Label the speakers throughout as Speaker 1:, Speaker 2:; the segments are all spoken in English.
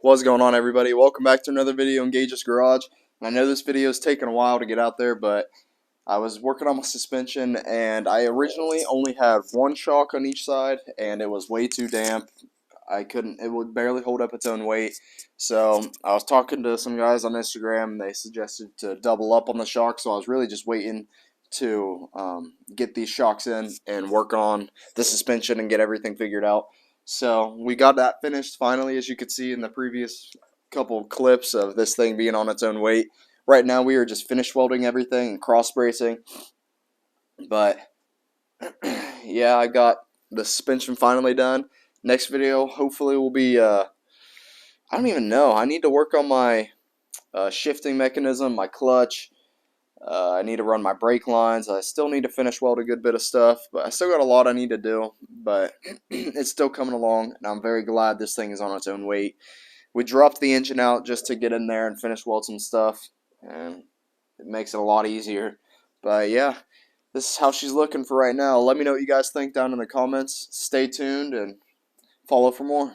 Speaker 1: What's going on, everybody? Welcome back to another video in Gages.garage. And I know this video is taking a while to get out there, but I was working on my suspension and I originally only had one shock on each side and it was way too damp. It would barely hold up its own weight. So I was talking to some guys on Instagram and they suggested to double up on the shock. So I was really just waiting to get these shocks in and work on the suspension and get everything figured out. So we got that finished finally, as you could see in the previous couple clips of this thing being on its own weight. Right now we are just finish welding everything and cross bracing. But yeah, I got the suspension finally done. Next video hopefully will be I don't even know. I need to work on my shifting mechanism, my clutch. I need to run my brake lines. I still need to finish weld a good bit of stuff, but I still got a lot I need to do, but it's still coming along, and I'm very glad this thing is on its own weight. We dropped the engine out just to get in there and finish weld some stuff, and it makes it a lot easier. But yeah, this is how she's looking for right now. Let me know what you guys think down in the comments. Stay tuned and follow for more.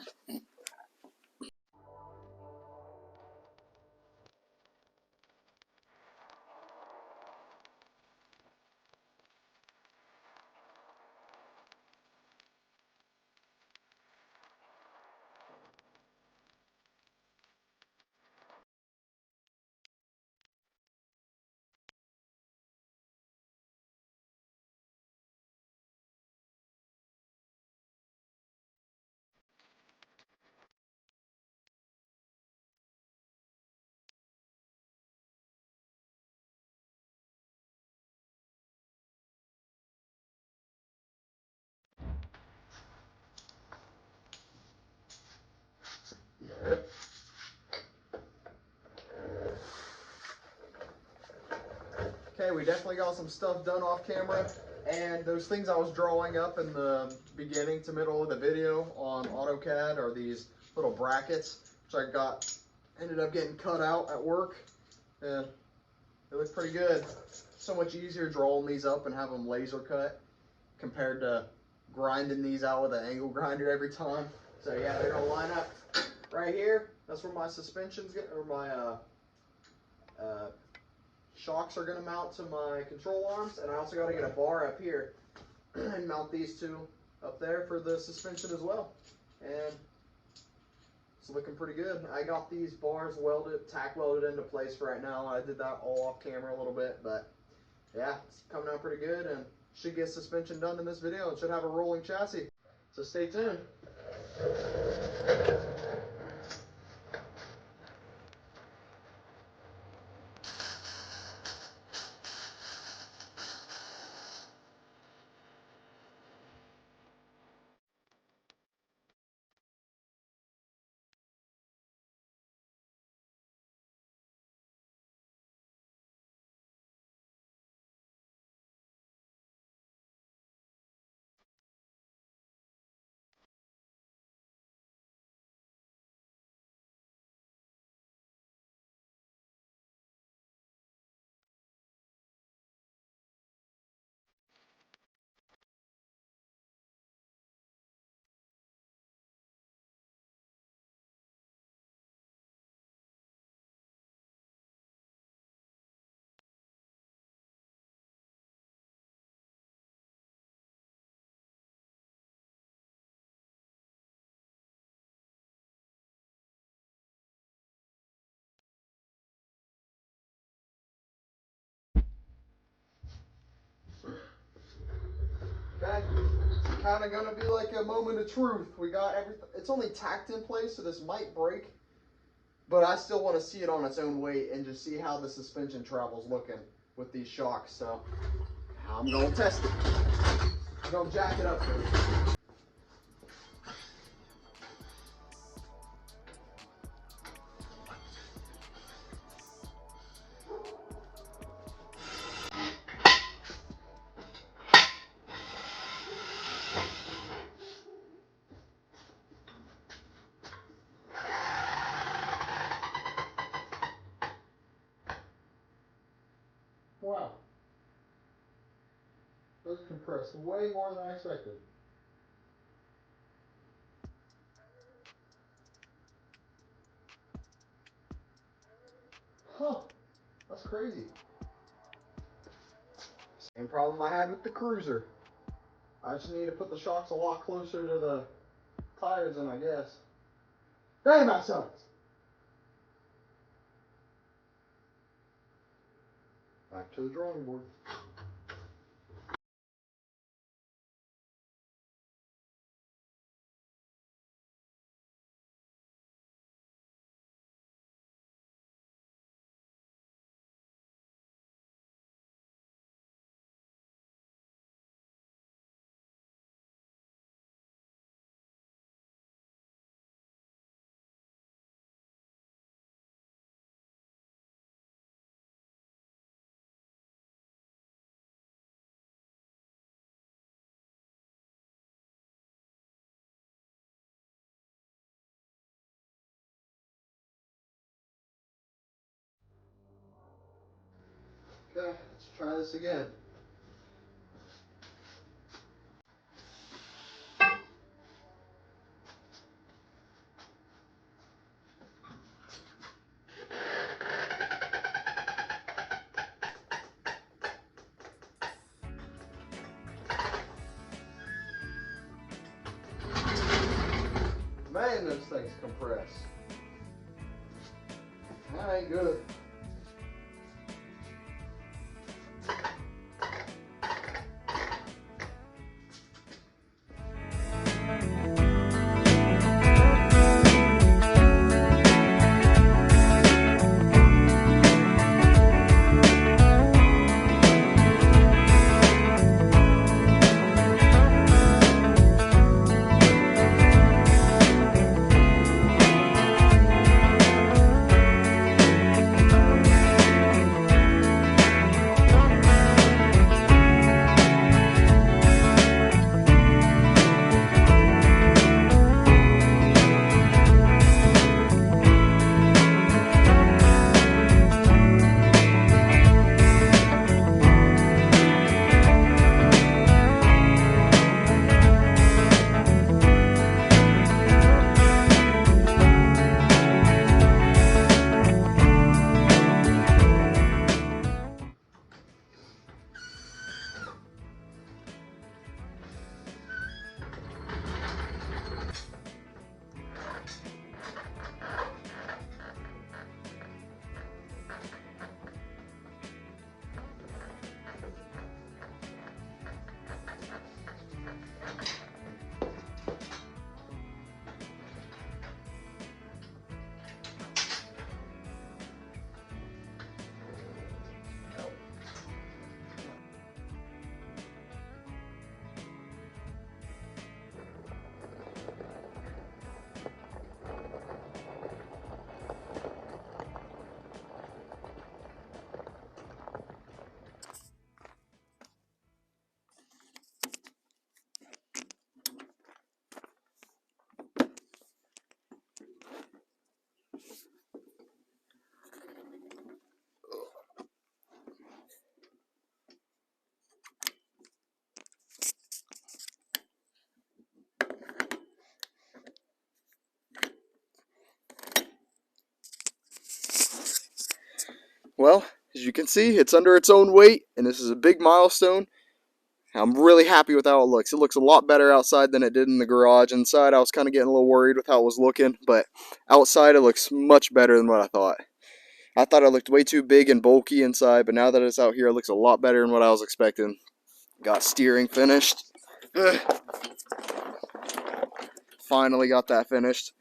Speaker 1: Okay, we definitely got some stuff done off camera, and those things I was drawing up in the beginning to middle of the video on AutoCAD are these little brackets, which ended up getting cut out at work, and they look pretty good. So much easier drawing these up and have them laser cut compared to grinding these out with an angle grinder every time. So yeah, they're gonna line up right here. That's where my shocks are going to mount to my control arms, and I also got to get a bar up here and mount these two up there for the suspension as well. And it's looking pretty good. I got these bars tack welded into place for right now. I did that all off camera a little bit, but yeah, it's coming out pretty good and should get suspension done in this video and should have a rolling chassis. So stay tuned. Okay, it's kind of going to be like a moment of truth. We got everything. It's only tacked in place, so this might break, but I still want to see it on its own weight and just see how the suspension travel's looking with these shocks. So I'm going to test it. I'm going to jack it up first. Wow. Those compress way more than I expected. Huh, that's crazy. Same problem I had with the Cruiser. I just need to put the shocks a lot closer to the tires than I guess. Damn, that sucks. Back to the drawing board. Okay, let's try this again. Man, those things compress. That ain't good. Well, as you can see, it's under its own weight, and this is a big milestone. I'm really happy with how it looks. It looks a lot better outside than it did in the garage. Inside, I was kind of getting a little worried with how it was looking, but outside, it looks much better than what I thought. I thought it looked way too big and bulky inside, but now that it's out here, it looks a lot better than what I was expecting. Got steering finished. Finally got that finished.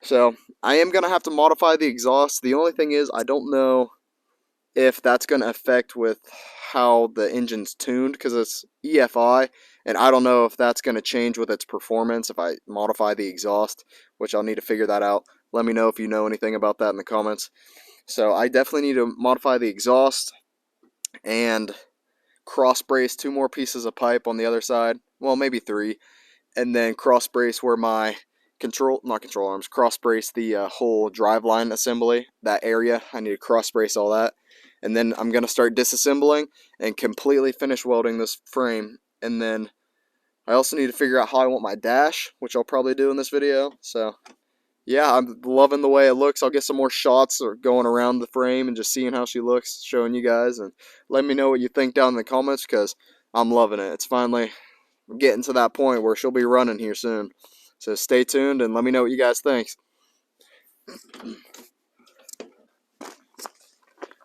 Speaker 1: So, I am going to have to modify the exhaust. The only thing is, I don't know if that's going to affect with how the engine's tuned, because it's EFI, and I don't know if that's going to change with its performance if I modify the exhaust, which I'll need to figure that out. Let me know if you know anything about that in the comments. So I definitely need to modify the exhaust and cross brace 2 more pieces of pipe on the other side, well, maybe 3, and then cross brace where my cross brace the whole driveline assembly, that area. I need to cross brace all that, and then I'm gonna start disassembling and completely finish welding this frame. And then I also need to figure out how I want my dash, which I'll probably do in this video. So yeah, I'm loving the way it looks. I'll get some more shots or going around the frame and just seeing how she looks, showing you guys, and let me know what you think down in the comments because I'm loving it. It's finally getting to that point where she'll be running here soon. So stay tuned and let me know what you guys think.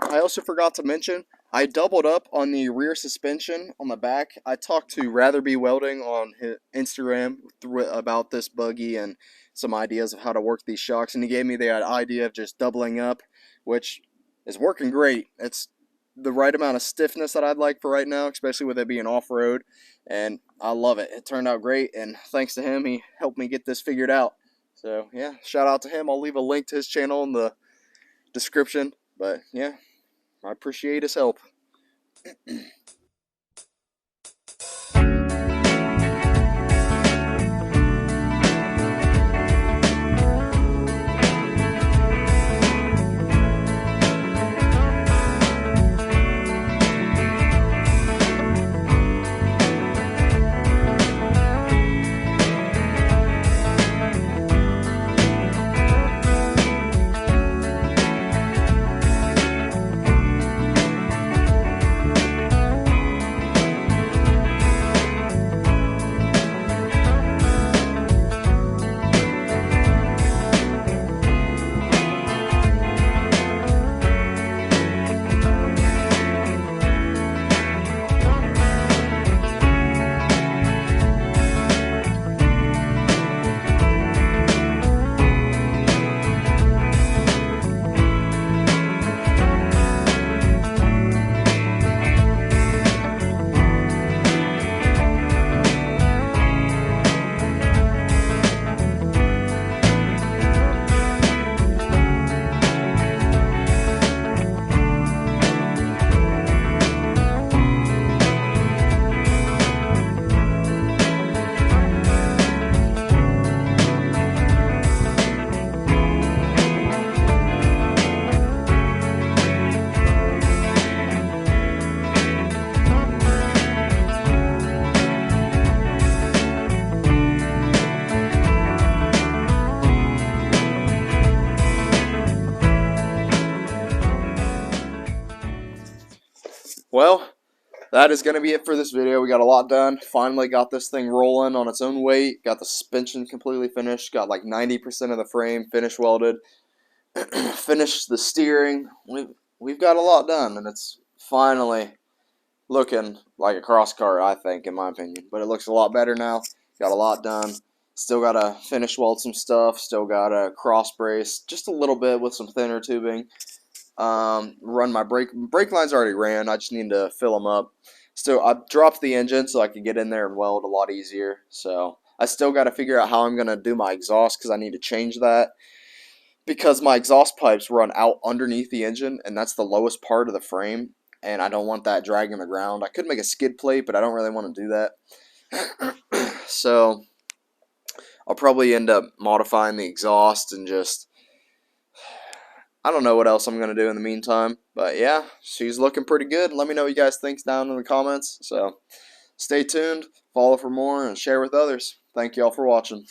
Speaker 1: I also forgot to mention, I doubled up on the rear suspension on the back. I talked to Rather Be Welding on his Instagram about this buggy and some ideas of how to work these shocks, and he gave me the idea of just doubling up, which is working great. It's the right amount of stiffness that I'd like for right now, especially with it being off-road, and I love it. It turned out great, and thanks to him, he helped me get this figured out. So yeah, shout out to him. I'll leave a link to his channel in the description, but yeah, I appreciate his help. Well, that is going to be it for this video. We got a lot done. Finally got this thing rolling on its own weight. Got the suspension completely finished. Got like 90% of the frame finish welded. Finished the steering. We've got a lot done, and it's finally looking like a cross car, I think, in my opinion. But it looks a lot better now. Got a lot done. Still got to finish weld some stuff. Still got to cross brace just a little bit with some thinner tubing. Run my brake lines already ran. I just need to fill them up. Still, I dropped the engine so I could get in there and weld a lot easier. So I still got to figure out how I'm going to do my exhaust because I need to change that. Because my exhaust pipes run out underneath the engine, and that's the lowest part of the frame, and I don't want that dragging the ground. I could make a skid plate, but I don't really want to do that. So I'll probably end up modifying the exhaust and just, I don't know what else I'm going to do in the meantime. But yeah, she's looking pretty good. Let me know what you guys think down in the comments. So stay tuned, follow for more, and share with others. Thank you all for watching.